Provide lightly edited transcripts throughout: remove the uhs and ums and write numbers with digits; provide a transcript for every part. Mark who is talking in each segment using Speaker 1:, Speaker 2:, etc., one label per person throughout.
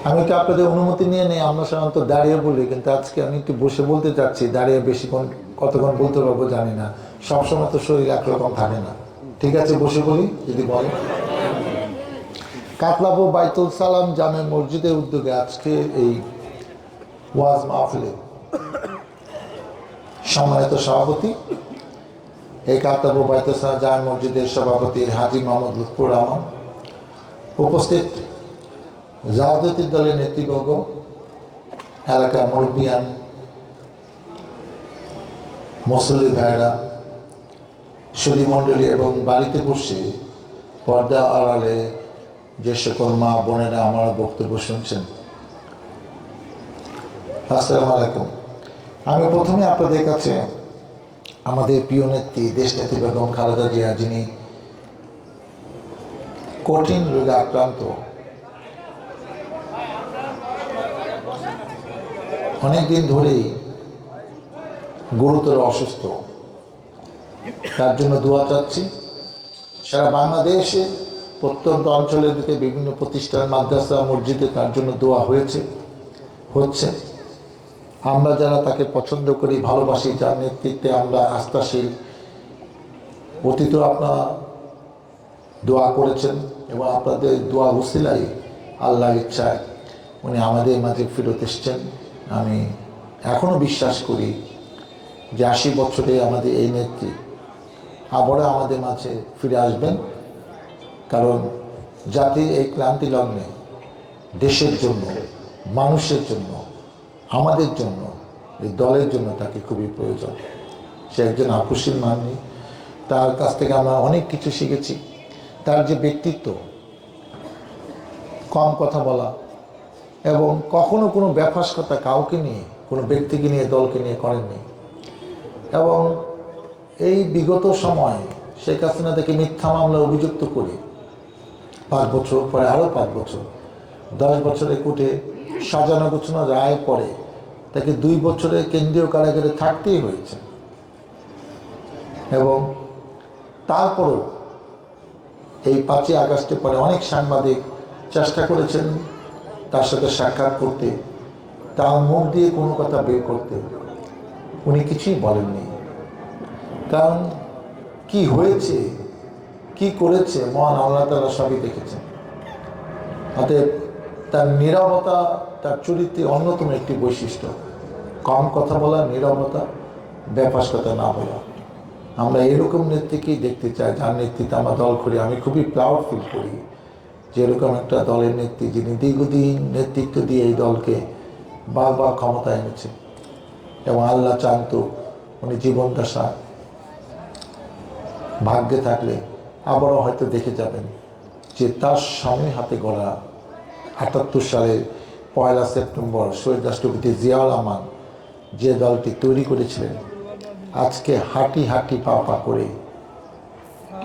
Speaker 1: আমি কি আপনাদের অনুমতি নিয়ে নেই? আমরা সাধারণত দাঁড়িয়ে বলি, কিন্তু আজকে আমি একটু বসে বলতে চাচ্ছি। দাঁড়িয়ে বেশিক্ষণ কতক্ষণ বলতে পারবো জানি না, সবসময় তো শরীর একরকম থাকে না। ঠিক আছে, বসে বলি যদি বলেন। কাতলাবু বাইতুল সালাম জামে মসজিদের উদ্যোগে আজকে এই ওয়াজ মাহফিলে সম্মানিত সভাপতি, এই কাতলাবু বাইতুল সালাম জামে মসজিদের সভাপতি হাজী মোহাম্মদ লুৎফুর রহমান, উপস্থিত রাজনৈতিক দলের নেতৃবর্গ, এলাকার মুরব্বিয়ান, মুসল্লি ভাইরা, সুধী মণ্ডলী এবং বাড়িতে বসে পর্দা আড়ালে যে সকল মা বোনেরা আমার বক্তব্য শুনছেন, আসসালামু আলাইকুম। আমি প্রথমে আপনাদের কাছে আমাদের প্রিয় নেত্রী দেশনেত্রী বেগম খালেদা জিয়া, যিনি কঠিন রোগে আক্রান্ত, অনেকদিন ধরেই গুরুতর অসুস্থ, তার জন্য দোয়া চাচ্ছি। সারা বাংলাদেশে প্রত্যন্ত অঞ্চলের দিকে বিভিন্ন প্রতিষ্ঠান, মাদ্রাসা, মসজিদে তার জন্য দোয়া হচ্ছে। আমরা যারা তাকে পছন্দ করি, ভালোবাসি, যার নেতৃত্বে আমরা আস্থাশীল, অতীত আপনারা দোয়া করেছেন এবং আপনাদের দোয়া উসিলাই আল্লাহর ইচ্ছায় উনি আমাদের মাঝে ফেরত এসছেন। আমি এখনও বিশ্বাস করি যে 80 বছরে আমাদের এই নেত্রী আবারও আমাদের মাঝে ফিরে আসবেন, কারণ জাতির এই ক্লান্তি লগ্নে দেশের জন্য, মানুষের জন্য, আমাদের জন্য, এই দলের জন্য তাকে খুবই প্রয়োজন। সে একজন আপোষহীন মানুষ, তার কাছ থেকে আমরা অনেক কিছু শিখেছি। তার যে ব্যক্তিত্ব, কম কথা বলা এবং কখনো কোনো ব্যাপাস কথা কাউকে নিয়ে, কোনো ব্যক্তিকে নিয়ে, দলকে নিয়ে করেননি। এবং এই বিগত সময় শেখ হাসিনা থেকে মিথ্যা মামলা অভিযুক্ত করে 5 বছর পরে আরও 5 বছর, 10 বছরের কোর্টে সাজানো গোছানো রায় পরে তাকে 2 বছরের কেন্দ্রীয় কারাগারে থাকতেই হয়েছে। এবং তারপরও এই 5ই আগস্টের পরে অনেক সাংবাদিক চেষ্টা করেছেন তার সাথে সাক্ষাৎ করতে, তার মুখ দিয়ে কোনো কথা বের করতে, উনি কিছুই বলেননি। কারণ কি হয়েছে, কি করেছে, মহান আল্লাহ তাআলা সবই দেখেছেন। অতএব তার নীরবতা তার চরিত্রের অন্যতম একটি বৈশিষ্ট্য। কম কথা বলা, নীরবতা, ব্যাপাস কথা না বলা। আমরা এরকম নেত্রীকেই দেখতে চাই, যার নেতৃত্বে আমরা দল করি। আমি খুবই প্রাউড ফিল করি যে এরকম একটা দলের নেত্রী, যিনি দীর্ঘদিন নেতৃত্ব দিয়ে এই দলকে বারবার ক্ষমতা এনেছে। এবং আল্লাহ চান তো উনি জীবনদশা ভাগ্যে থাকলে আবারও হয়তো দেখে যাবেন যে তার স্বামীর হাতে গড়া 78 সালের 1 সেপ্টেম্বর শহীদ রাষ্ট্রপতি জিয়াউর রহমান যে দলটি তৈরি করেছিলেন, আজকে হাঁটি হাঁটি পা পা করে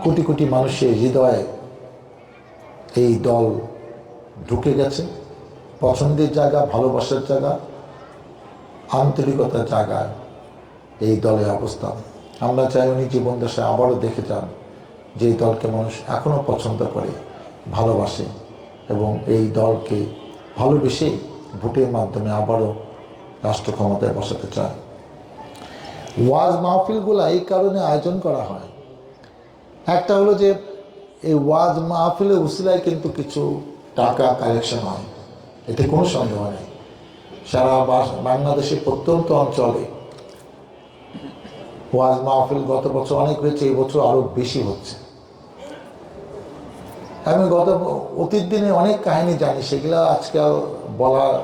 Speaker 1: কোটি কোটি মানুষের হৃদয়ে এই দল ঢুকে গেছে। পছন্দের জায়গা, ভালোবাসার জায়গা, আন্তরিকতার জায়গায় এই দলের অবস্থান। আমরা চাই উনি জীবন দশায় আবারও দেখে যান যে এই দলকে মানুষ এখনও পছন্দ করে, ভালোবাসে এবং এই দলকে ভালোবেসে ভোটের মাধ্যমে আবারও রাষ্ট্র ক্ষমতায় বসাতে চায়। ওয়াজ মাহফিলগুলো এই কারণে আয়োজন করা হয়। একটা হলো যে এই ওয়াজ মাহফিলের উসিলায় কিন্তু কিছু টাকা কালেকশন হয়, এতে কোনো সন্দেহ নেই। সারা বাংলাদেশের প্রত্যন্ত অঞ্চলে ওয়াজ মাহফিল গত বছর অনেক হয়েছে, এই বছর আরও বেশি হচ্ছে। আমি অতীত দিনে অনেক কাহিনী জানি, সেগুলো আজকে বলার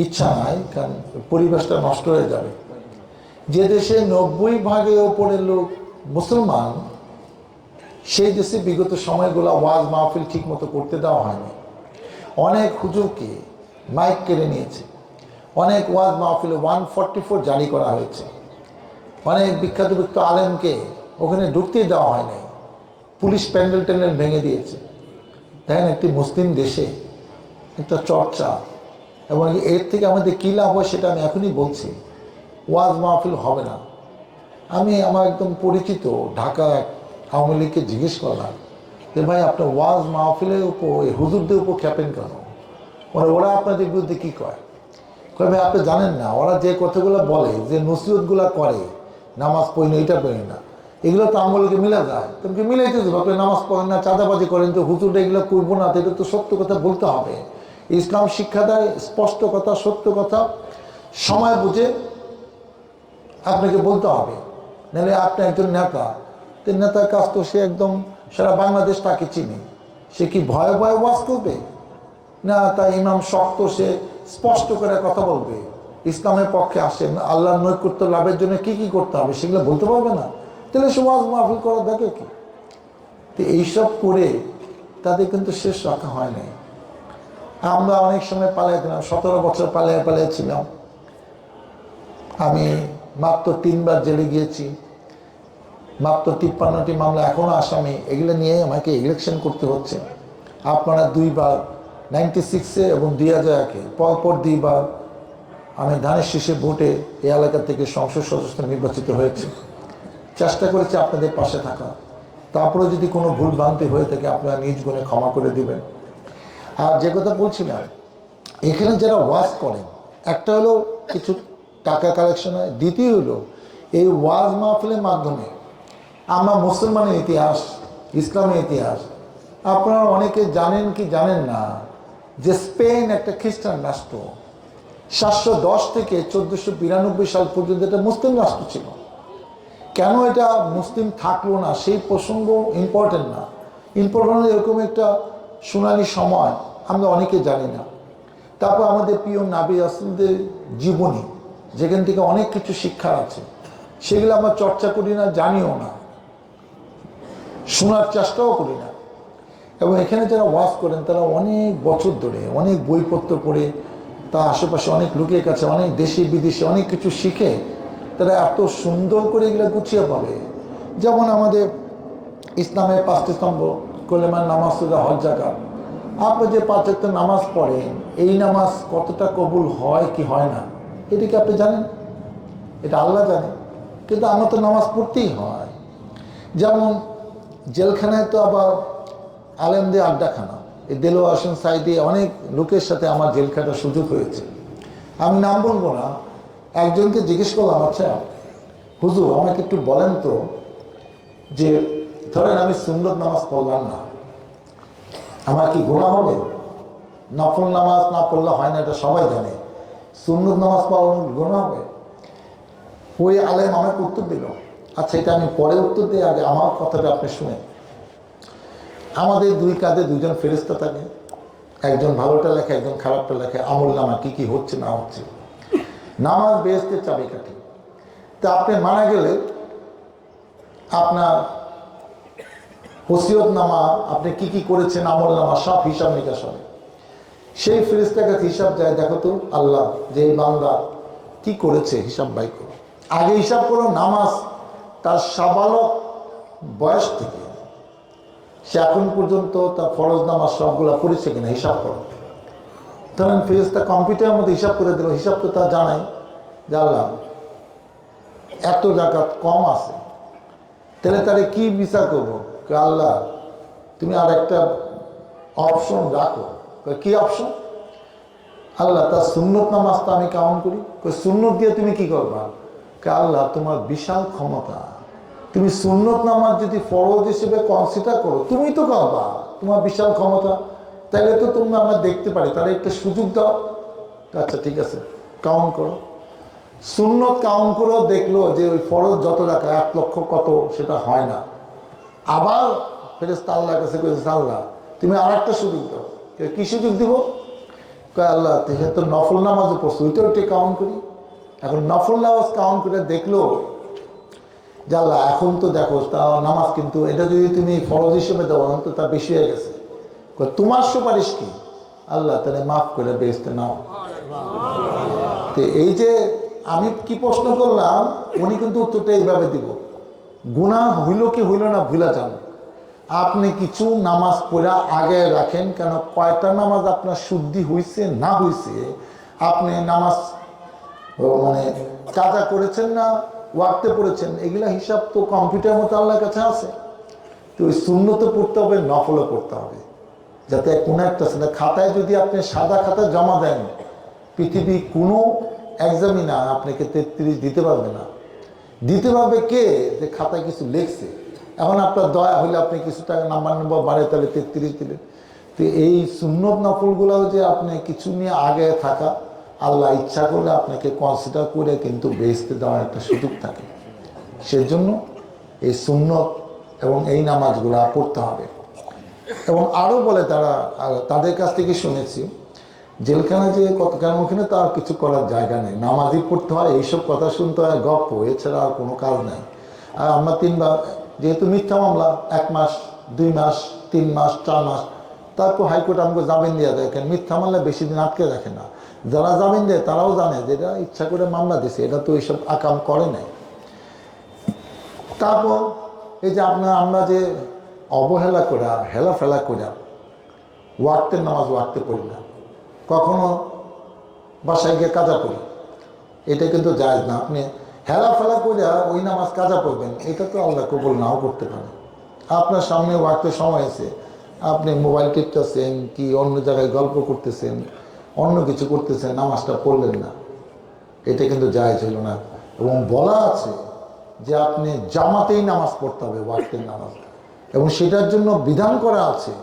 Speaker 1: ইচ্ছা নাই, কারণ পরিবেশটা নষ্ট হয়ে যাবে। যে দেশে 90% ওপরের লোক মুসলমান, সেই দেশে বিগত সময়গুলো ওয়াজ মাহফিল ঠিক মতো করতে দেওয়া হয়নি। অনেক হুজুরকে মাইক কেড়ে নিয়েছে, অনেক ওয়াজ মাহফিলে 144 জারি করা হয়েছে, অনেক বিখ্যাত আলেমকে ওখানে ঢুকতেই দেওয়া হয়নি, পুলিশ প্যান্ডেল ট্যান্ডেল ভেঙে দিয়েছে। দেখেন, একটি মুসলিম দেশে একটা চর্চা, এবং এর থেকে আমাদের কী লাভ হয় সেটা আমি এখনই বলছি। ওয়াজ মাহফিল হবে না। আমি আমার একদম পরিচিত ঢাকা আওয়ামী লীগকে জিজ্ঞেস করলাম যে ভাই, আপনার ওয়াজ মাহফিলের উপর, এই হুজুরদের উপর খেপেন কেন? মানে ওরা আপনাদের বিরুদ্ধে কি কয়, কবে আপনি জানেন না ওরা যে কথাগুলো বলে, যে নসিহতগুলো করে, নামাজ পড়ি না, এটা পড়ি না, এগুলো তো আমলকে মিলা যায়। তোমাকে মিলাইতে দেবো, আপনি নামাজ পড়েন না, চাঁদাবাজি করেন, তো হুজুরটা এগুলো করবো না, তো এটা তো সত্য কথা বলতে হবে। ইসলাম শিক্ষা দেয় স্পষ্ট কথা, সত্য কথা, সময় বুঝে আপনাকে বলতে হবে। নাহলে আপনি একজন নেতা, তো নেতার কাজ তো সে একদম সারা বাংলাদেশ তাকে চিনে, সে কি ভয়ে ভয়ে ওয়াজ করবে না, তাই ইমাম শক্ত সে স্পষ্ট করে কথা বলবে, ইসলামের পক্ষে আসেন, আল্লাহর নৈকট্য লাভের জন্য কি কি করতে হবে সেগুলো বলতে পারবে না, তাহলে সে ওয়াজ মাহফিল করা দেখে কি? তো এইসব করে তাদের কিন্তু শেষ রাখা হয় নাই। আমরা অনেক সময় পালিয়েছিলাম, 17 বছর পালিয়েছিলাম। আমি মাত্র 3 বার জেলে গিয়েছি, মাত্র 53টি মামলা এখনও আসামি, এগুলো নিয়ে আমাকে ইলেকশন করতে হচ্ছে। আপনারা 2 বার 96-এ এবং 2001-এ পরপর 2 বার আমি ধানের শীষে ভোটে এই এলাকা থেকে সংসদ সদস্য নির্বাচিত হয়েছে। চেষ্টা করেছি আপনাদের পাশে থাকা, তারপরে যদি কোনো ভুল ভ্রান্তি হয়ে থাকে আপনারা নিজ গুণে ক্ষমা করে দিবেন। আর যে কথা বলছিলাম, এখানে যারা ওয়াজ করেন, একটা হলো কিছু টাকা কালেকশন হয়, দ্বিতীয় হলো এই ওয়াজ মাহফিলের মাধ্যমে আমরা মুসলমানের ইতিহাস, ইসলামের ইতিহাস, আপনারা অনেকে জানেন কি জানেন না যে স্পেন একটা খ্রিস্টান রাষ্ট্র, 710 থেকে 1492 সাল পর্যন্ত এটা মুসলিম রাষ্ট্র ছিল। কেন এটা মুসলিম থাকলো না সেই প্রসঙ্গ ইম্পর্টেন্ট না, ইম্পর্টেন্ট এরকম একটা শুনানি সময় আমরা অনেকে জানি না। তারপর আমাদের প্রিয় নবী রাসূলদের জীবনী, যেখান থেকে অনেক কিছু শিক্ষার আছে, সেগুলো আমরা চর্চা করি না, জানিও না, শোনার চেষ্টাও করি না। এবং এখানে যারা ওয়াজ করেন তারা অনেক বছর ধরে অনেক বইপত্র পড়ে, তা আশেপাশে অনেক লোকের কাছে অনেক দেশি বিদেশে অনেক কিছু শিখে তারা এত সুন্দর করে এগুলো গুছিয়ে পাবে। যেমন আমাদের ইসলামের 5টি স্তম্ভ, কলেমা, নামাজ, রোজা, হজ, যাকাত, আপনি যে 5 ওয়াক্ত নামাজ পড়েন, এই নামাজ কতটা কবুল হয় কি হয় না এটা কি আপনি জানেন? এটা আল্লাহ জানে, কিন্তু আমার তো নামাজ পড়তেই হয়। যেমন জেলখানায় তো আবার আলেমদের আড্ডাখানা, এই দেলোয়ার হোসেন সাইদি অনেক লোকের সাথে আমার জেল খাটার সুযোগ হয়েছে। আমি নাম বলবো না, একজনকে জিজ্ঞেস করলাম, আচ্ছা হুজুর আমাকে একটু বলেন তো, যে ধরেন আমি সুন্নত নামাজ পড়লাম না, আমার কি গুনাহ হবে? নফল নামাজ না পড়লে হয় না, এটা সবাই জানে, সুন্নত নামাজ পড়ার গুনাহ হবে? ওই আলেম আমাকে উত্তর দিল, আচ্ছা এটা আমি পরে উত্তর দিই, আগে আমার কথাটা আপনি শুনে। আমাদের 2 কাঁধে 2জন ফেরেশতা থাকে, একজন ভালোটা লেখে, একজন খারাপটা লেখে, আমল নামা কী কী হচ্ছে না হচ্ছে। নামাজ বেহেশতের চাবিকাঠি। তা আপনি মারা গেলে আপনার ওসিয়ত নামা, আপনি কি কি করেছেন, আমল নামা সব হিসাব নিকাশ হবে। সেই ফেরেশতার কাছে হিসাব যায়, দেখো তো আল্লাহ যে এই বান্দা কি করেছে হিসাব বাই করো। আগে হিসাব করো নামাজ তার সাবালক বয়স থেকে সে এখন পর্যন্ত তার ফরজ নামাজ সবগুলা পড়েছে কিনা হিসাব করো। ধরেন ফেরেশতা কম্পিউটারের মধ্যে হিসাব করে দিল, হিসাব তো তা জানাই যে আল্লাহ এত জাকাত কম আছে, তাহলে তারে কি বিচার করবো? আল্লাহ তুমি আর একটা অপশন রাখো। কি অপশন? আল্লাহ তার সুন্নত নামাজটা আমি কাউন্ট করি, সুন্নত দিয়ে তুমি কি করবা? আল্লাহ তোমার বিশাল ক্ষমতা, তুমি সুন্নত নামাজ যদি ফরজ হিসেবে কনসিডার করো, তুমি তো করবা, তোমার বিশাল ক্ষমতা, তাহলে তো তুমি আমরা দেখতে পারি, তাহলে একটা সুযোগ দাও। আচ্ছা ঠিক আছে, কাউন্ট করো। সুন্নত কাউন্ট করো, দেখলো যে ওই ফরজ যত টাকা 1 লক্ষ কত সেটা হয় না। আবার ফেরেশতা আল্লাহর কাছে কইছে, আল্লাহ তুমি আর একটা সুযোগ দাও। কি সুযোগ দিব? আল্লাহ তো নফল নামাজও পড়ছো, ওইটাও একটু কাউন্ট করি। এখন নফল নামাজ কাউন্ট করে দেখলো যে আল্লাহ এখন তো দেখো তা নামাজ, কিন্তু এটা যদি তুমি ফরজ হিসেবে দেওয়া তো তা বেশি হয়ে গেছে, তোমার সুপারিশ কি? আল্লাহ তাহলে মাফ করে বেহেশতে নাও। তো এই যে আমি কি প্রশ্ন করলাম, উনি কিন্তু উত্তরটা এইভাবে দিব, গুনাহ হইল কি হইল না ভুলা যান, আপনি কিছু নামাজ পড়া আগে রাখেন, কেন কয়টা নামাজ আপনার শুদ্ধি হয়েছে না হয়েছে, আপনি নামাজ মানে কাজা করেছেন না ওয়াক্তে পড়েছেন, এগুলা হিসাব তো কম্পিউটার মতো আল্লাহর কাছে আছে। তো ওই সুন্নত পড়তে হবে, নফলও পড়তে হবে। যাতে কোনো একটা খাতায় যদি আপনি সাদা খাতা জমা দেন, পৃথিবী কোনো এক্সামিনার আপনাকে 33 দিতে পারবে না। দিতে পারবে কে? যে খাতায় কিছু লিখছে। এখন আপনার দয়া হলে আপনি কিছু টাকা নাম্বার বাড়ে, তাহলে 33 দিলেন। তো এই সুন্নত নফলগুলোও যে আপনি কিছু নিয়ে আগে থাকা, আল্লাহ ইচ্ছা করলে আপনাকে কনসিডার করে কিন্তু বেহেশতে দেওয়ার একটা সুযোগ থাকে। সেজন্য এই সুন্নত এবং এই নামাজগুলো পড়তে হবে। এবং আরও বলে তাদের কাছ থেকে শুনেছি, জেলখানা যে কেন ওখানে তো আর কিছু করার জায়গা নেই, নামাজই পড়তে হয়, এইসব কথা শুনতে হয়, গল্প, এছাড়া আর কোনো কাজ নেই। আর আমরা 3 বার যেহেতু মিথ্যা মামলা, 1 মাস 2 মাস 3 মাস 4 মাস, তারপর হাইকোর্ট আমাকে জামিন দিয়ে দেয়। কেন? মিথ্যা মামলা বেশি দিন আটকে রাখে না। যারা জামিন দেয় তারাও জানে যে এটা ইচ্ছা করে মামলা দিছে, এটা তো এইসব আকাম করে নাই। তারপর এই যে আমরা যে অবহেলা করা, হেলাফেলা করা, ওয়াক্তের নামাজ ওয়াক্তে পড়ি না, কখনো বাসায় গিয়ে কাজা পড়ি, এটা কিন্তু জায়েজ না। আপনি হেলাফেলা করে ওই নামাজ কাজা পড়বেন, এটা তো আল্লাহ কবুল নাও করতে পারে। আপনার সামনে ওয়াক্তের সময় আছে, আপনি মোবাইল টিপতেছেন কি অন্য জায়গায় গল্প করতেছেন, অন্য কিছু করতেছেন, নামাজটা পড়লেন না, এটা কিন্তু জায়েজ হইল না। এবং বলা আছে যে আপনি জামাতেই নামাজ পড়তে হবে, ওয়াক্তের নামাজ, এবং সেটার জন্য বিধান করা আছে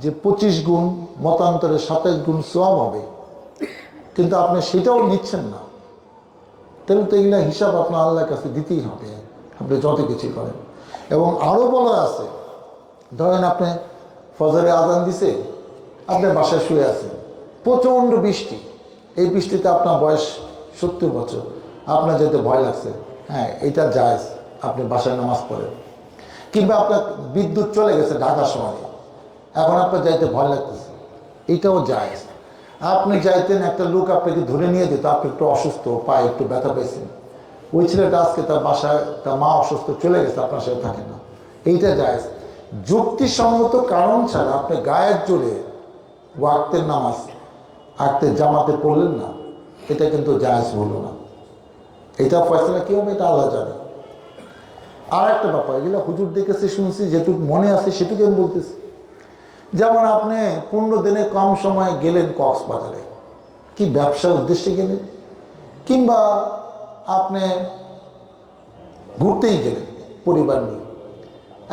Speaker 1: যে 25 গুণ, মতান্তরে 27 গুণ সওয়াব হবে। কিন্তু আপনি সেটাও নিচ্ছেন না, তাহলে তো এগুলা হিসাব আপনার আল্লাহর কাছে দিতেই হবে, আপনি যত কিছু করেন। এবং আরও বলা আছে, ধরেন আপনি ফজরে আজান দিছে, আপনি বাসায় শুয়ে আছেন, প্রচণ্ড বৃষ্টি, এই বৃষ্টিতে আপনার বয়স 70 বছর, আপনার যেতে ভয় লাগছে, হ্যাঁ এটা জায়েজ, আপনি বাসায় নামাজ পড়েন। কিংবা আপনার বিদ্যুৎ চলে গেছে ঢাকার সময়, এখন আপনার যাইতে ভয় লাগতেছে, এটাও জায়েজ। আপনি যাইতেন, একটা লোক আপনাকে ধরে নিয়ে যেত, আপনি একটু অসুস্থ, পায়ে একটু ব্যথা পেয়েছেন, ওই ছেলেটা আজকে তার বাসায়, তার মা অসুস্থ, চলে গেছে, আপনার সাথে থাকে না, এইটা জায়েজ। যুক্তিসঙ্গত কারণ ছাড়া আপনি গায়ের জোরে ওয়াক্তের নামাজ আক্তের জামাতে পড়লেন না, এটা কিন্তু জায়েজ হলো না। এটা ফয়সালা কী হবে এটা আল্লাহ জানে। আর একটা ব্যাপার, এগুলো হুজুর দেখেছি, শুনছি, যেটুকু মনে আছে সেটুকু আমি বলতেছি। যেমন আপনি 15 দিনে কম সময়ে গেলেন কক্সবাজারে, কি ব্যবসার উদ্দেশ্যে গেলেন, কিংবা আপনি ঘুরতেই গেলেন পরিবার নিয়ে।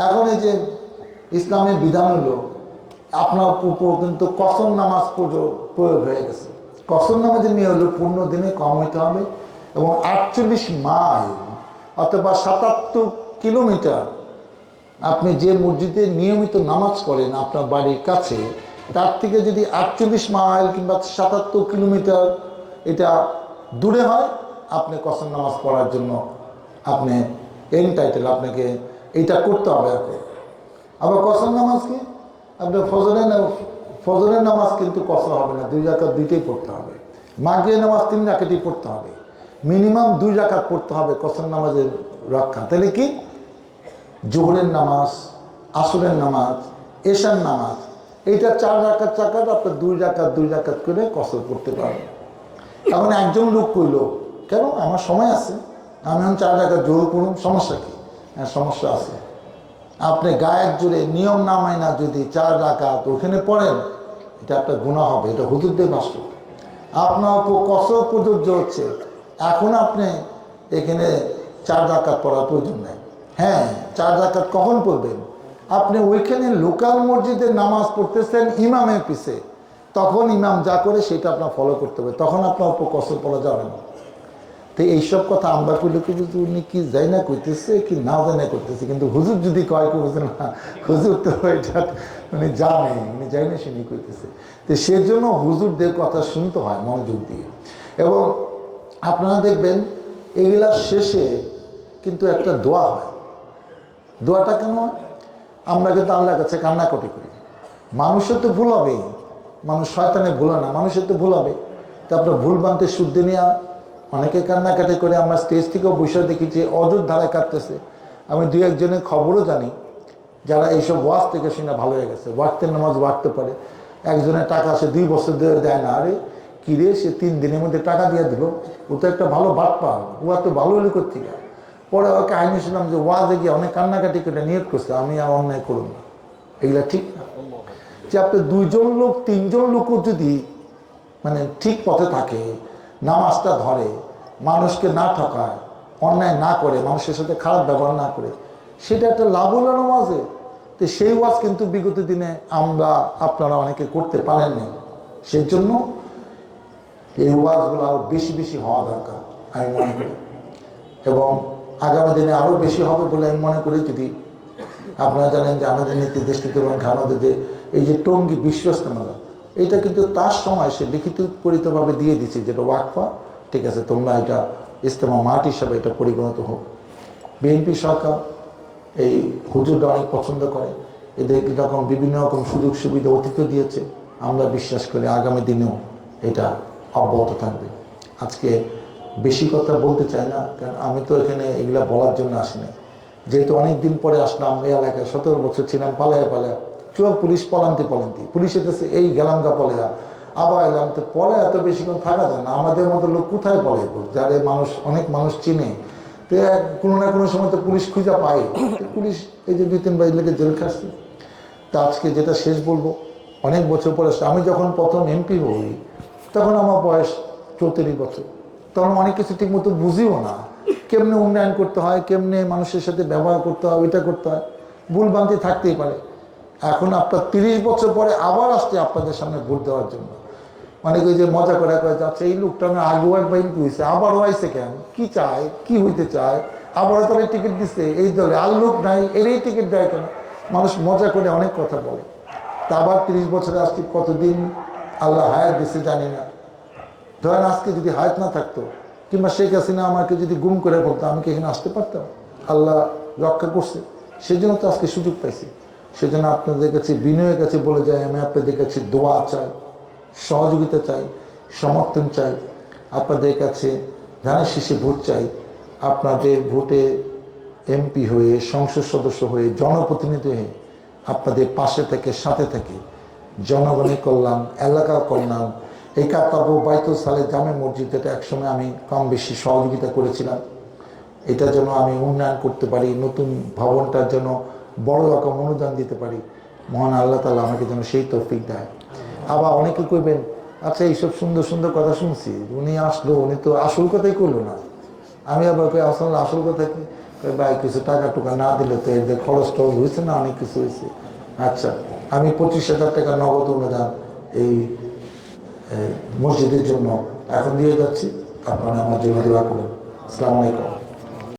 Speaker 1: এখন এই যে ইসলামের বিধান হলো, আপনার উপর কিন্তু কসর নামাজ প্রয়োগ হয়ে গেছে। কসর নামাজের নিয়ে হলো 15 দিনে কম হইতে হবে, এবং 48 মাইল অথবা 77 কিলোমিটার আপনি যে মসজিদে নিয়মিত নামাজ পড়েন আপনার বাড়ির কাছে, তার থেকে যদি 48 মাইল কিংবা 77 কিলোমিটার এটা দূরে হয়, আপনি কসর নামাজ পড়ার জন্য আপনি এনটাইটেল, আপনাকে এইটা করতে হবে। আবার কসর নামাজ কি, আপনার ফজরের নামাজ কিন্তু কসর হবে না, 2 রাকাত দুইটাই পড়তে হবে। মাগরিবের নামাজ 3 রাকাতই পড়তে হবে, মিনিমাম 2 রাকাত পড়তে হবে কসর নামাজের রক্ষা। তাহলে কি, জোহরের নামাজ, আসরের নামাজ, এশার নামাজ, এইটা 4 রাকাত আপনার 2 রাকাত করে কসর করতে পারবে। এখন একজন লোক কইল, কেন, আমার সময় আছে, আমি এখন 4 রাকাত জোহর পড়ুন, সমস্যা কি? হ্যাঁ সমস্যা আছে। আপনি গায়ের জোরে নিয়ম না মাইনা যদি 4 রাকাত ওখানে পড়েন, এটা একটা গুনাহ হবে, এটা হুজুরদের নষ্ট। আপনার উপর কসর প্রযোজ্য হচ্ছে, এখন আপনি এখানে 4 রাকাত পড়ার প্রয়োজন নেই। হ্যাঁ 4 রাকাত কখন পড়বেন, আপনি ওইখানে লোকাল মসজিদে নামাজ পড়তেছেন ইমামের পিছে, তখন ইমাম যা করে সেটা আপনার ফলো করতে হবে, তখন আপনার উপর কসর পড়া যাবে না। তো এইসব কথা আমরা কইলে কি উনি কি যাই না কইতেছে কি না যাই না করতেছে, কিন্তু হুজুর যদি কয় করছে না, হুজুর তো এটা উনি জানে, উনি যাই না শুনি কইতেছে। তো সেজন্য হুজুরদের কথা শুনতে হয় মনোযোগ দিয়ে। এবং আপনারা দেখবেন এগুলার শেষে কিন্তু একটা দোয়া হয়। দোয়াটা কেন হয়? আমরা কিন্তু আল্লাহর কাছে কান্নাকাটি করি, মানুষের তো ভুল হবেই, মানুষ শয়তানে ভুল না, মানুষের তো ভুল হবে। তো আপনার ভুল বানতে শুদ্ধ নেওয়া, অনেকে কান্নাকাটি করে, আমরা স্টেজ থেকেও বসে দেখেছি অজুর ধারায় কাটতেছে। আমি 2-1 খবরও জানি যারা এইসব ওয়াজ থেকে শুনে ভালো হয়ে গেছে, ওয়াক্তের নামাজ ওয়াক্তে পারে। একজনের টাকা সে 2 বছর ধরে দেয় না, আরে কিরে সে 3 দিনের মধ্যে টাকা দিয়ে দিল, ও তো একটা ভালো বাদ পাল, ও এত ভালো হলে করতে গেল। পরে ওকে আইনি শুনলাম যে ওয়াজে গিয়ে অনেক কান্নাকাটি করে নিয়ত করছে, আমি আর অন্যায় করুন না, এগুলা ঠিক না। যে আপনি 2 জন লোক 3 জন লোকও যদি মানে ঠিক পথে থাকে, নামাজটা ধরে, মানুষকে না ঠকায়, অন্যায় না করে, মানুষের সাথে খারাপ ব্যবহার না করে, সেটা একটা লাভ হলো নামাজে। তো সেই ওয়াজ কিন্তু বিগত দিনে আপনারা অনেকে করতে পারেননি। সেই জন্য এই ওয়াজগুলো আরো বেশি বেশি হওয়া দরকার আমি মনে করি, এবং আগামী দিনে আরো বেশি হবে বলে আমি মনে করি। যদি আপনারা জানেন যে আমাদের নীতি দৃষ্টিতে এবং আমাদের যে এই যে টঙ্গী বিশ্ব ইজতেমা, এটা কিন্তু তার সময় সে লিখিতভাবে দিয়ে দিচ্ছে, যেটা ওয়াকফা, ঠিক আছে, তোমরা এটা ইজতেমা মাঠ হিসাবে এটা পরিগণিত হোক। বিএনপি সরকার এই হুজুরটা অনেক পছন্দ করে, এদের যখন বিভিন্ন রকম সুযোগ সুবিধা অতীত দিয়েছে, আমরা বিশ্বাস করি আগামী দিনেও এটা অব্যাহত থাকবে। আজকে বেশি কথা বলতে চাই না, কারণ আমি তো এখানে এগুলা বলার জন্য আসিনি। যেহেতু অনেক দিন পরে আসলাম এই এলাকায়, 17 বছর ছিলাম পালায়া চুয়াল পুলিশ পলান্তি পুলিশ এসেছে, এই গেলাম গা পলেয়া, আবার এলাম। তো পলে এত বেশিক্ষণ থাকা যায় না, আমাদের মতো লোক কোথায় পলে, যারে অনেক মানুষ চিনে। তো কোনো না কোনো সময় তো পুলিশ খুঁজে পায়, পুলিশ এই যে 2-3 বার লেগে জেল খাচ্ছে। তা আজকে যেটা শেষ বলবো, অনেক বছর পরে আমি যখন প্রথম এমপি হই, তখন আমার বয়স 34 বছর। তখন অনেক কিছু ঠিক মতো বুঝিও না, কেমনে উন্নয়ন করতে হয়, কেমনে মানুষের সাথে ব্যবহার করতে হয়, ওইটা করতে হয়, ভুলভ্রান্তি থাকতেই পারে। এখন আপনার 30 বছর পরে আবার আসছে আপনাদের সামনে ভোট দেওয়ার জন্য। অনেকে ওই যে মজা করে যাচ্ছে, এই লোকটা আমি আগেও একবার এমপি হয়েছে, আবারও আইসে কেন, কি চায়, কি হইতে চায়, আবারও তাহলে টিকিট দিচ্ছে এই দলে, আর লোক নাই এরই টিকিট দেয় কেন। মানুষ মজা করে অনেক কথা বলে। তা আবার 30 বছরে আসছি, কতদিন আল্লাহ হায়াত দিচ্ছে জানি না। ধরেন আজকে যদি হায়াত না থাকতো, কিংবা শেখ হাসিনা আমাকে যদি গুম করে বলতো, আমি কি এখানে আসতে পারতাম? আল্লাহ রক্ষা করছে, সেই জন্য তো আজকে সুযোগ পাইছি। সেজন্য আপনাদের কাছে বিনয়ের কাছে বলে যাই, আমি আপনাদের কাছে দোয়া চাই, সহযোগিতা চাই, সমর্থন চাই। আপনাদের কাছে ধানের শীষে ভোট চাই। আপনাদের ভোটে এমপি হয়ে, সংসদ সদস্য হয়ে, জনপ্রতিনিধি হয়ে আপনাদের পাশে থেকে, সাথে থেকে জনগণের কল্যাণ, এলাকার কল্যাণ, এই কাতাবু বাইতুল সালে জামে মসজিদ, যেটা একসময় আমি কম বেশি সহযোগিতা করেছিলাম, এটা যেন আমি উন্নয়ন করতে পারি, নতুন ভবনটার জন্য বড় রকম অনুদান দিতে পারি, মহান আল্লাহ তাআলা আমাকে যেন সেই তৌফিক দেয়। আবার অনেকে কইবেন, আচ্ছা এইসব সুন্দর সুন্দর কথা শুনছি, উনি আসলো, উনি তো আসল কথাই করলো না। আমি আবার কই, আসলে আসল কথা কি? ভাই কিছু টাকা টুকা না দিলে তো এদের খরচ টরচ হয়েছে না, অনেক কিছু হয়েছে। আচ্ছা, আমি 25,000 টাকা নগদ অনুদান এই মসজিদের জন্য এখন দিয়ে যাচ্ছি, আপনারা আমার জন্য দোয়া করুন। আসসালামু আলাইকুম।